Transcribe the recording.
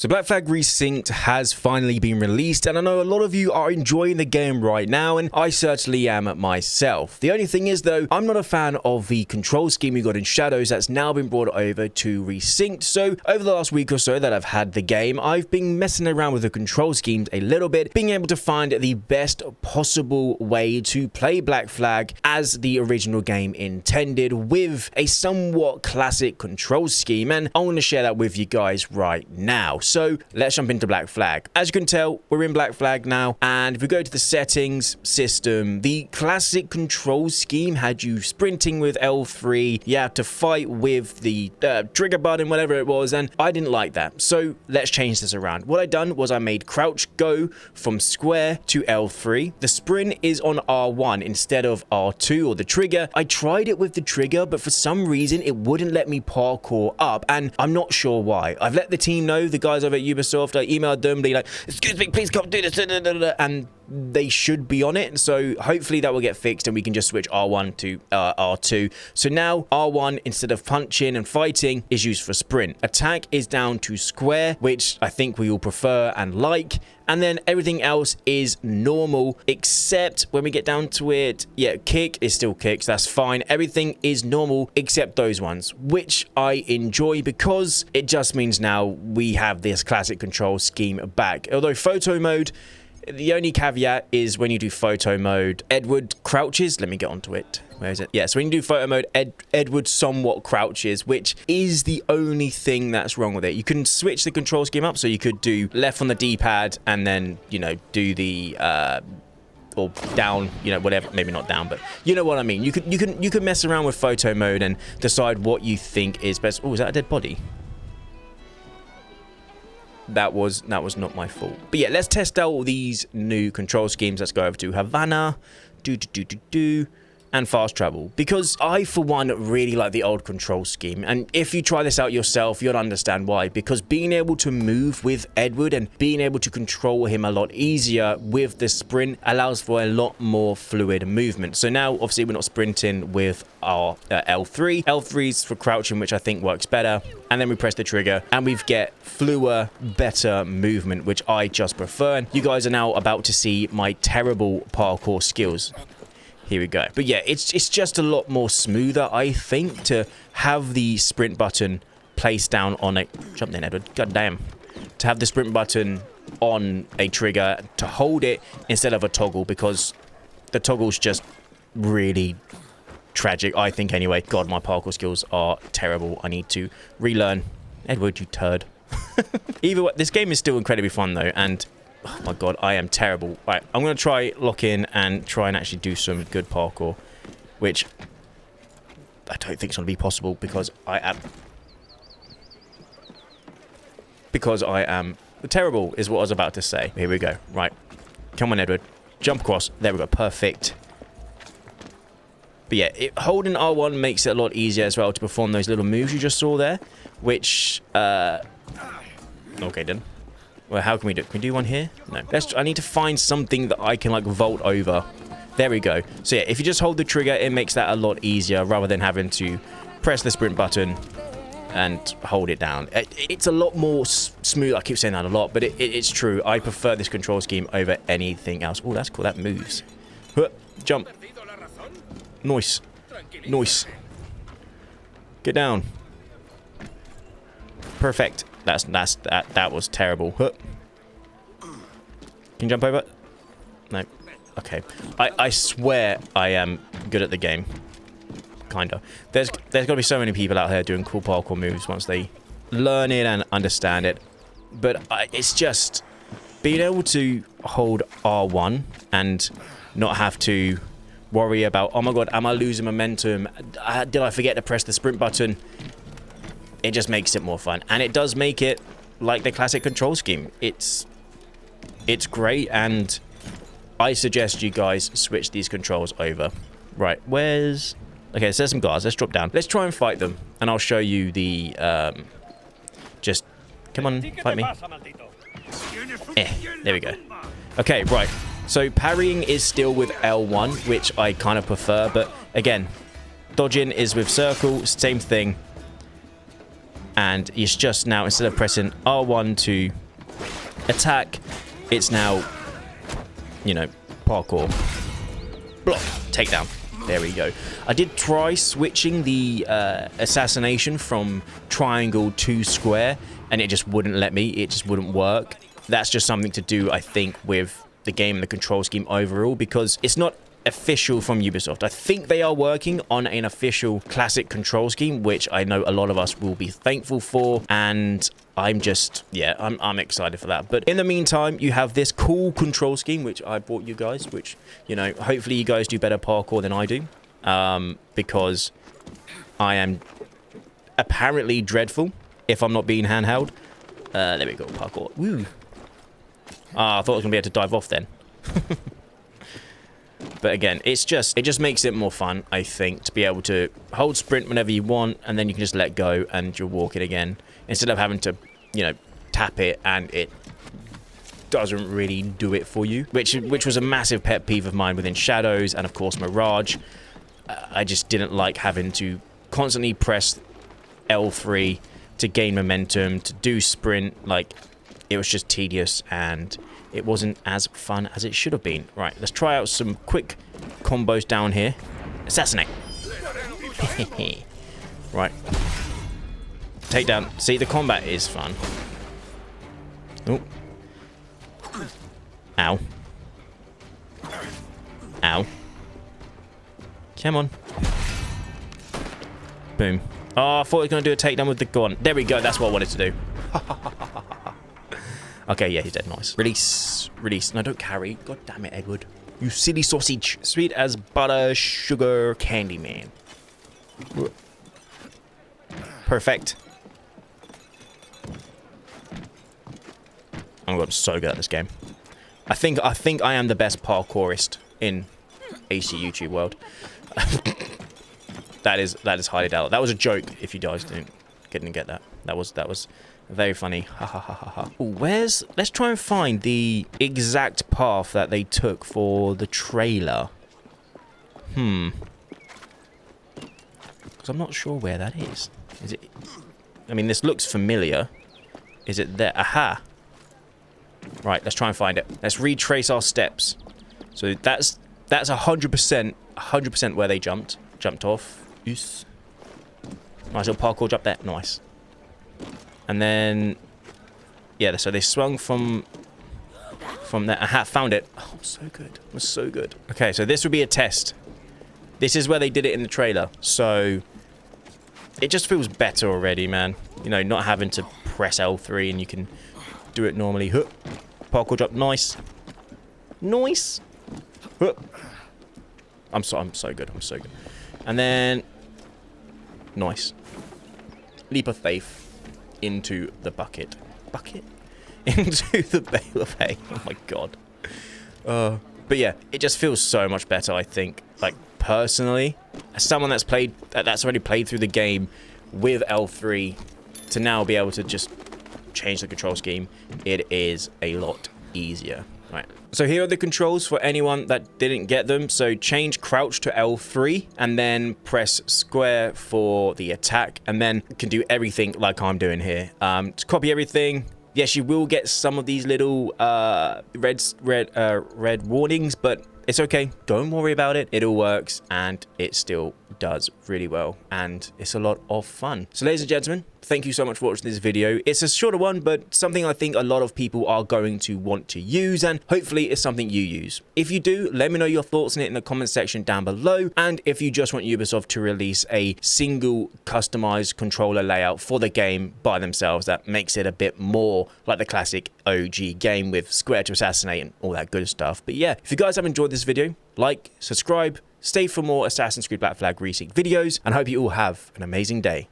So Black Flag Resynced has finally been released, and I know a lot of you are enjoying the game right now, and I certainly am myself. The only thing is though, I'm not a fan of the control scheme we got in Shadows that's now been brought over to Resynced. So over the last week or so that I've had the game, I've been messing around with the control schemes a little bit, being able to find the best possible way to play Black Flag as the original game intended, with a somewhat classic control scheme, and I want to share that with you guys right now. So let's jump into Black Flag. As you can tell, we're in Black Flag now, and if we go to the settings system, the classic control scheme had you sprinting with L3, you had to fight with the trigger button, whatever it was, and I didn't like that. So let's change this around. What I done was I made crouch go from square to L3. The sprint is on R1 instead of R2, or the trigger. I tried it with the trigger, but for some reason it wouldn't let me parkour up, and I'm not sure why. I've let the team know, the guys over at Ubisoft, I emailed them, be like, excuse me, please come do this, and they should be on it. So hopefully that will get fixed and we can just switch R1 to R2. So now R1, instead of punching and fighting, is used for sprint. Attack is down to square, which I think we all prefer and like. And then everything else is normal, except when we get down to it, yeah, kick is still kicks, that's fine. Everything is normal except those ones, which I enjoy because it just means now we have this classic control scheme back. Although photo mode, the only caveat is when you do photo mode, Edward crouches. Let me get onto it. Where is it? Yeah, so when you do photo mode, Edward somewhat crouches, which is the only thing that's wrong with it. You can switch the control scheme up, so you could do left on the D-pad and then, you know, do the or down, you know, whatever, maybe not down, but you know what I mean. You could mess around with photo mode and decide what you think is best. Oh, is that a dead body? That was not my fault. But yeah, let's test out all these new control schemes. Let's go over to Havana, and fast travel, because I for one really like the old control scheme, and if you try this out yourself you'll understand why, because being able to move with Edward and being able to control him a lot easier with the sprint allows for a lot more fluid movement. So now obviously we're not sprinting with our L3 is for crouching, which I think works better, and then we press the trigger and we get fluer, better movement, which I just prefer. And you guys are now about to see my terrible parkour skills. Here we go. But yeah, it's just a lot more smoother, I think, to have the sprint button placed down on a... Jump in, Edward. God damn. To have the sprint button on a trigger, to hold it instead of a toggle, because the toggle's just really tragic, I think, anyway. God, my parkour skills are terrible. I need to relearn. Edward, you turd. Either way, this game is still incredibly fun, though, and... Oh my god, I am terrible. Right, I'm going to try lock in and try and actually do some good parkour, which I don't think is going to be possible because I am terrible is what I was about to say. Here we go. Right. Come on, Edward. Jump across. There we go. Perfect. But yeah, holding R1 makes it a lot easier as well to perform those little moves you just saw there, which okay then. Well, how can we do? Can we do one here? No. I need to find something that I can, like, vault over. There we go. So, yeah, if you just hold the trigger, it makes that a lot easier rather than having to press the sprint button and hold it down. It's a lot more smooth. I keep saying that a lot, but it's true. I prefer this control scheme over anything else. Oh, that's cool. That moves. Jump. Nice. Nice. Get down. Perfect. That was terrible. Can you jump over? No. Okay. I swear I am good at the game. Kinda. There's got to be so many people out there doing cool parkour moves once they learn it and understand it. But it's just being able to hold R1 and not have to worry about, oh my god, am I losing momentum? Did I forget to press the sprint button? It just makes it more fun, and it does make it like the classic control scheme. It's great, and I suggest you guys switch these controls over. Right, where's... Okay, so there's some guards. Let's drop down. Let's try and fight them, and I'll show you the... Just... Come on, fight me. There we go. Okay, right. So parrying is still with L1, which I kind of prefer, but again, dodging is with circle, same thing. And it's just now, instead of pressing R1 to attack, it's now, you know, parkour. Block. Takedown. There we go. I did try switching the assassination from triangle to square, and it just wouldn't let me. It just wouldn't work. That's just something to do, I think, with the game and the control scheme overall, because it's not official from Ubisoft. I think they are working on an official classic control scheme, which I know a lot of us will be thankful for, and I'm just, yeah, I'm excited for that. But in the meantime, you have this cool control scheme, which I brought you guys, which, you know, hopefully you guys do better parkour than I do, because I am apparently dreadful if I'm not being handheld. There we go, parkour. Woo. Ah, I thought I was going to be able to dive off then. But again, it just makes it more fun, I think, to be able to hold sprint whenever you want, and then you can just let go and you're walking again, instead of having to, you know, tap it and it doesn't really do it for you, which was a massive pet peeve of mine within Shadows and of course Mirage. I just didn't like having to constantly press L3 to gain momentum, to do sprint. Like, it was just tedious and it wasn't as fun as it should have been. Right, let's try out some quick combos down here. Assassinate. Right. Takedown. See, the combat is fun. Oh. Ow. Ow. Come on. Boom. Oh, I thought I was going to do a takedown with the gun. There we go. That's what I wanted to do. Okay, yeah, he's dead. Nice. Release. Release. No, don't carry. God damn it, Edward. You silly sausage. Sweet as butter, sugar, candy man. Perfect. Oh my god, I'm so good at this game. I think I am the best parkourist in AC YouTube world. That is highly doubt. That was a joke. If you guys didn't get that, that was very funny. Ha ha ha ha ha. Let's try and find the exact path that they took for the trailer. Because I'm not sure where that is. Is it? I mean, this looks familiar. Is it there? Aha. Right, let's try and find it. Let's retrace our steps. So that's 100% where they jumped off. Nice little parkour jump there. Nice. And then, yeah, so they swung from there. Aha, found it. Oh, so good. It was so good. Okay, so this would be a test. This is where they did it in the trailer. So it just feels better already, man. You know, not having to press L3 and you can do it normally. Huh. Parkour drop. Nice. Nice. Huh. I'm so good. I'm so good. And then, nice. Leap of faith into the bucket. Into the bale of hay. Oh my god. But yeah, it just feels so much better, I think. Like, personally, as someone that's already played through the game with L3, to now be able to just change the control scheme, it is a lot easier. Right. So here are the controls for anyone that didn't get them. So change crouch to L3 and then press square for the attack, and then you can do everything like I'm doing here. To copy everything. Yes, you will get some of these little red warnings, but it's okay. Don't worry about it. It all works and it still does really well, and it's a lot of fun. So ladies and gentlemen, thank you so much for watching this video. It's a shorter one, but something I think a lot of people are going to want to use, and hopefully it's something you use. If you do, let me know your thoughts on it in the comment section down below. And if you just want Ubisoft to release a single customized controller layout for the game by themselves that makes it a bit more like the classic OG game with square to assassinate and all that good stuff. But yeah, if you guys have enjoyed this video, like, subscribe, stay for more Assassin's Creed Black Flag Resynced videos, and I hope you all have an amazing day.